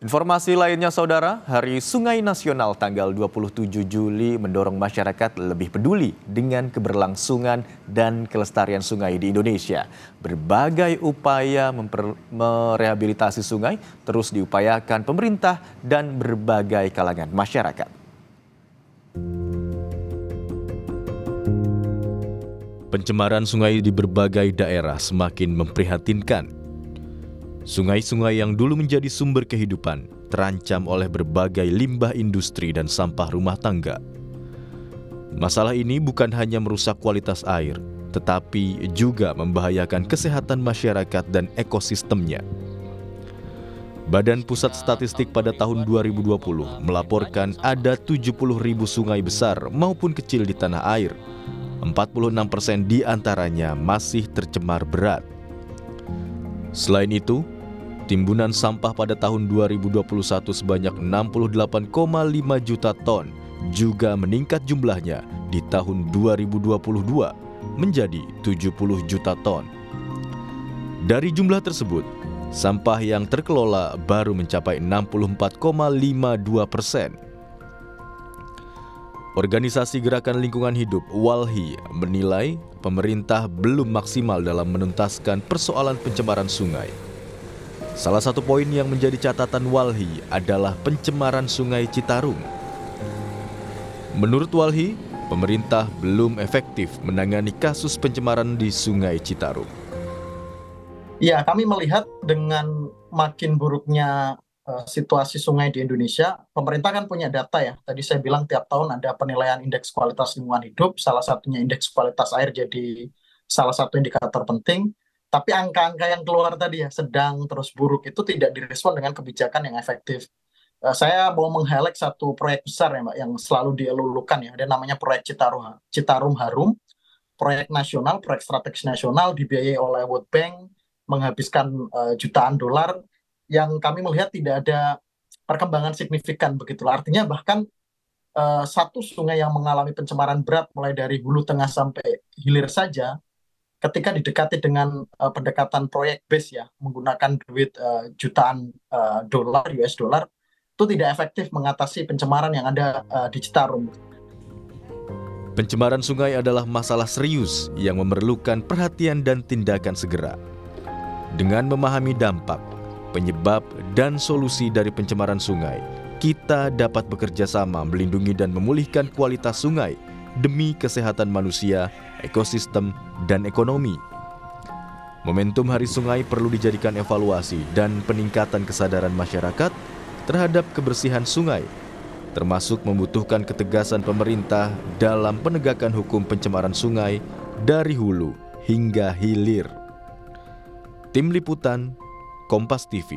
Informasi lainnya saudara, Hari Sungai Nasional tanggal 27 Juli mendorong masyarakat lebih peduli dengan keberlangsungan dan kelestarian sungai di Indonesia. Berbagai upaya merehabilitasi sungai terus diupayakan pemerintah dan berbagai kalangan masyarakat. Pencemaran sungai di berbagai daerah semakin memprihatinkan. Sungai-sungai yang dulu menjadi sumber kehidupan terancam oleh berbagai limbah industri dan sampah rumah tangga. Masalah ini bukan hanya merusak kualitas air, tetapi juga membahayakan kesehatan masyarakat dan ekosistemnya. Badan Pusat Statistik pada tahun 2020 melaporkan ada 70.000 sungai besar maupun kecil di tanah air. 46% di antaranya masih tercemar berat. Selain itu, timbunan sampah pada tahun 2021 sebanyak 68,5 juta ton juga meningkat jumlahnya di tahun 2022 menjadi 70 juta ton. Dari jumlah tersebut, sampah yang terkelola baru mencapai 64,52%. Organisasi Gerakan Lingkungan Hidup (WALHI) menilai pemerintah belum maksimal dalam menuntaskan persoalan pencemaran sungai. Salah satu poin yang menjadi catatan WALHI adalah pencemaran Sungai Citarum. Menurut WALHI, pemerintah belum efektif menangani kasus pencemaran di Sungai Citarum. Ya, kami melihat dengan makin buruknya situasi sungai di Indonesia, pemerintah kan punya data ya. Tadi saya bilang tiap tahun ada penilaian indeks kualitas lingkungan hidup, salah satunya indeks kualitas air jadi salah satu indikator penting. Tapi angka-angka yang keluar tadi ya, sedang terus buruk, itu tidak direspon dengan kebijakan yang efektif. Saya mau meng-highlight satu proyek besar ya Mbak, yang selalu dielulukan ya, ada namanya proyek Citarum Harum, proyek nasional, proyek strategis nasional, dibiayai oleh World Bank, menghabiskan jutaan dolar, yang kami melihat tidak ada perkembangan signifikan begitu. Artinya bahkan satu sungai yang mengalami pencemaran berat mulai dari hulu tengah sampai hilir saja, ketika didekati dengan pendekatan proyek base ya, menggunakan duit jutaan dolar, US dollar, itu tidak efektif mengatasi pencemaran yang ada di Citarum. Pencemaran sungai adalah masalah serius yang memerlukan perhatian dan tindakan segera. Dengan memahami dampak, penyebab, dan solusi dari pencemaran sungai, kita dapat bekerja sama melindungi dan memulihkan kualitas sungai demi kesehatan manusia, ekosistem, dan ekonomi. Momentum Hari Sungai perlu dijadikan evaluasi dan peningkatan kesadaran masyarakat terhadap kebersihan sungai, termasuk membutuhkan ketegasan pemerintah dalam penegakan hukum pencemaran sungai dari hulu hingga hilir. Tim Liputan Kompas TV.